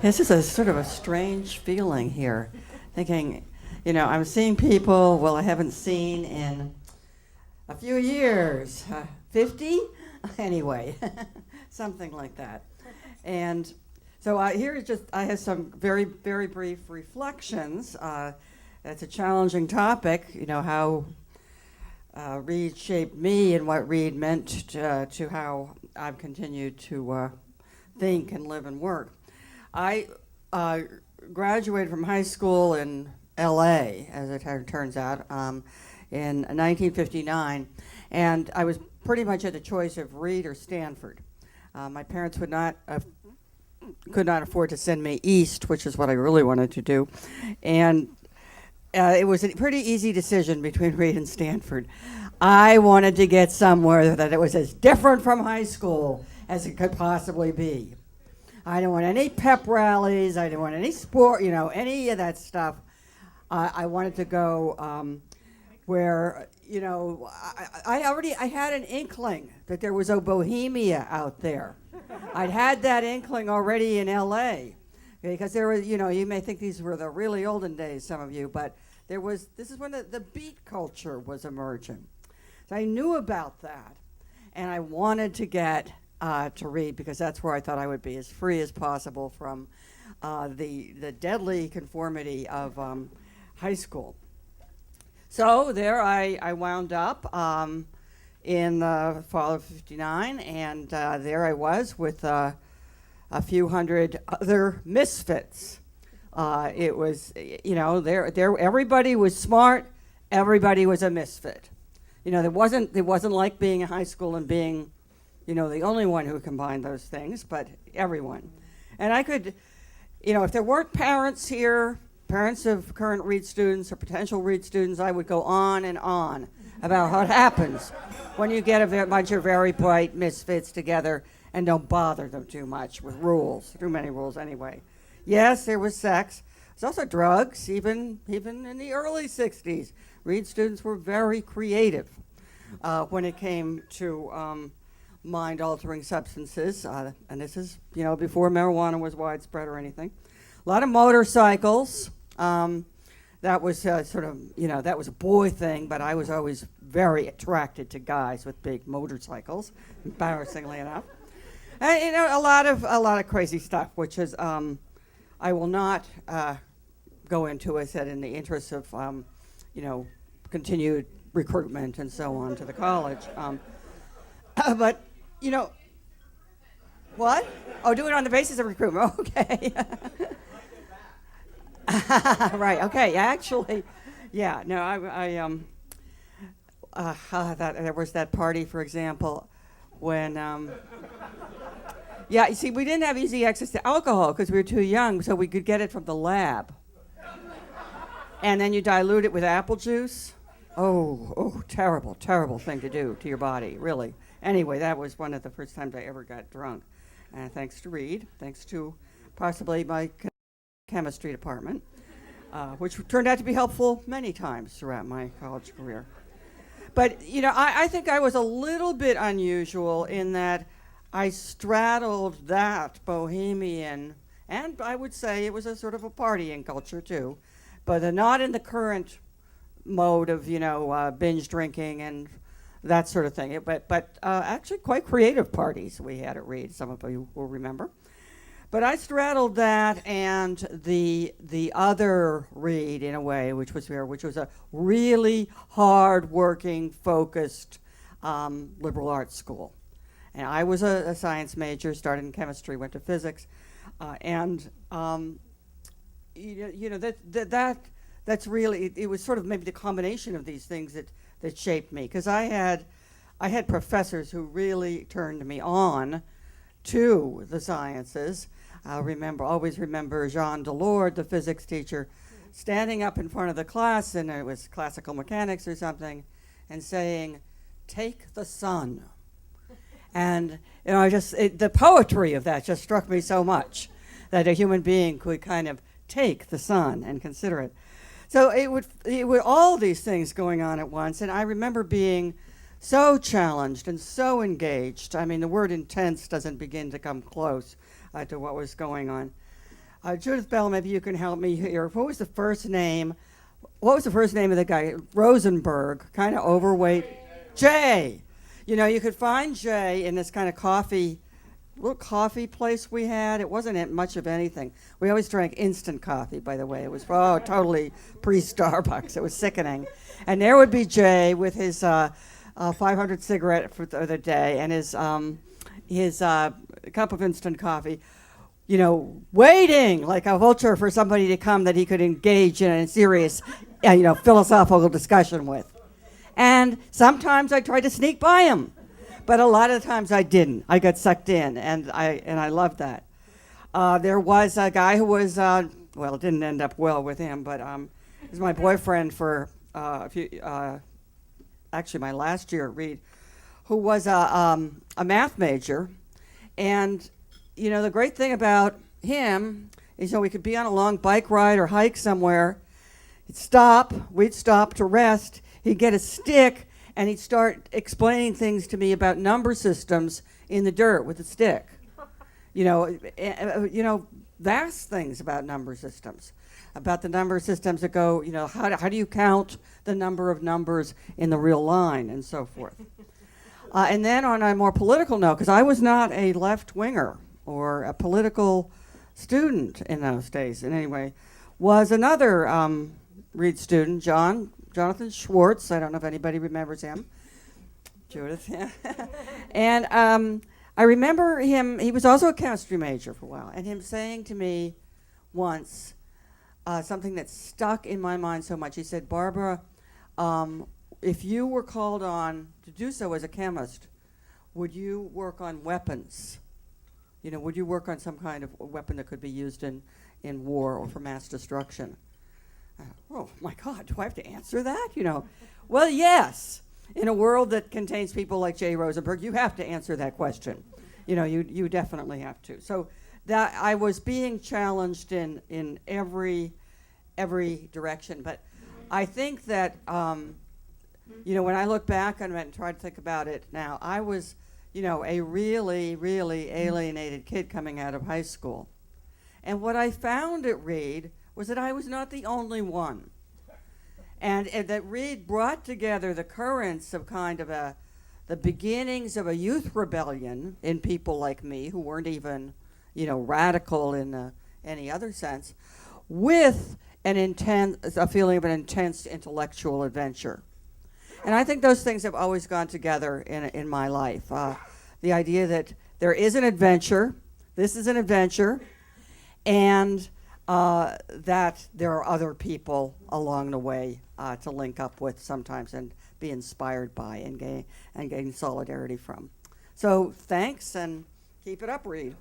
This is a sort of a strange feeling here, thinking, I'm seeing people, well, I haven't seen in a few years, 50? Anyway, something like that. And so here is just, I have some very, very brief reflections. It's a challenging topic, how Reed shaped me and what Reed meant to how I've continued to think and live and work. I graduated from high school in L.A., as it turns out, in 1959, and I was pretty much at the choice of Reed or Stanford. My parents could not afford to send me east, which is what I really wanted to do, and it was a pretty easy decision between Reed and Stanford. I wanted to get somewhere that it was as different from high school as it could possibly be. I didn't want any pep rallies. I didn't want any sport, any of that stuff. I wanted to go where, I had an inkling that there was a bohemia out there. I'd had that inkling already in L.A. because there was, you may think these were the really olden days, some of you, but this is when the beat culture was emerging. So I knew about that, and I wanted to get to Reed because that's where I thought I would be as free as possible from the deadly conformity of high school. So there I wound up in the fall of '59, and there I was with a few hundred other misfits. It was, there everybody was smart, everybody was a misfit. It wasn't like being in high school and being the only one who combined those things, but everyone. And I could, if there weren't parents here, parents of current Reed students or potential Reed students, I would go on and on about what happens when you get a bunch of very bright misfits together and don't bother them too much with rules, too many rules anyway. Yes, there was sex. There's also drugs, even in the early 60s. Reed students were very creative when it came to mind-altering substances, and this is, before marijuana was widespread or anything. A lot of motorcycles. That was that was a boy thing, but I was always very attracted to guys with big motorcycles, embarrassingly enough. And, a lot of crazy stuff, which is I will not go into, I said, in the interest of continued recruitment and so on to the college. But, what? Oh, do it on the basis of recruitment. Okay. Right. Okay. Actually, yeah. No. There was that party, for example, when. Yeah. You see, we didn't have easy access to alcohol because we were too young, so we could get it from the lab. And then you dilute it with apple juice. Oh, terrible, terrible thing to do to your body, really. Anyway, that was one of the first times I ever got drunk. And thanks to Reed, thanks to possibly my chemistry department, which turned out to be helpful many times throughout my college career. But, I think I was a little bit unusual in that I straddled that bohemian, and I would say it was a sort of a partying culture too, but not in the current mode of, binge drinking and that sort of thing. But actually quite creative parties we had at Reed, some of you will remember. But I straddled that and the other Reed in a way, which was a really hard-working, focused liberal arts school. And I was a science major, started in chemistry, went to physics, and that's really, it was sort of maybe the combination of these things that shaped me, because I had professors who really turned me on to the sciences. Always remember Jean Delord, the physics teacher, standing up in front of the class, and it was classical mechanics or something, and saying, "Take the sun." And the poetry of that just struck me so much, that a human being could kind of take the sun and consider it. So it would all these things going on at once, and I remember being so challenged and so engaged. I mean, the word intense doesn't begin to come close to what was going on. Judith Bell, maybe you can help me here. What was the first name? What was the first name of the guy? Rosenberg, kind of overweight. Jay. You know, you could find Jay in this kind of little coffee place we had. It wasn't much of anything. We always drank instant coffee, by the way. It was totally pre-Starbucks. It was sickening. And there would be Jay with his 500 cigarette for the day and his cup of instant coffee, you know, waiting like a vulture for somebody to come that he could engage in a serious, philosophical discussion with. And sometimes I tried to sneak by him, but a lot of the times I didn't. I got sucked in, and I loved that. There was a guy who was, it didn't end up well with him, but he was my boyfriend for actually my last year at Reed, who was a math major. And, you know, the great thing about him is, we could be on a long bike ride or hike somewhere. We'd stop to rest. He'd get a stick, and he'd start explaining things to me about number systems in the dirt with a stick. Vast things about number systems, about the number systems that go, how do you count the number of numbers in the real line and so forth. And then on a more political note, because I was not a left-winger or a political student in those days in any way, was another Reed student, Jonathan Schwartz. I don't know if anybody remembers him. Judith. And I remember him, he was also a chemistry major for a while, and him saying to me once something that stuck in my mind so much. He said, Barbara, if you were called on to do so as a chemist, would you work on weapons? Would you work on some kind of weapon that could be used in war or for mass destruction? Oh my God, do I have to answer that? Well, yes. In a world that contains people like Jay Rosenberg, you have to answer that question. You definitely have to. So that I was being challenged in every direction. But I think that when I look back on it and try to think about it now, I was a really, really alienated kid coming out of high school. And what I found at Reed was that I was not the only one. And that Reed brought together the currents of kind of the beginnings of a youth rebellion in people like me who weren't even, radical in any other sense, with a feeling of an intense intellectual adventure. And I think those things have always gone together in my life. The idea that there is an adventure, this is an adventure, and that there are other people along the way to link up with sometimes and be inspired by and gain solidarity from. So thanks, and keep it up, Reed.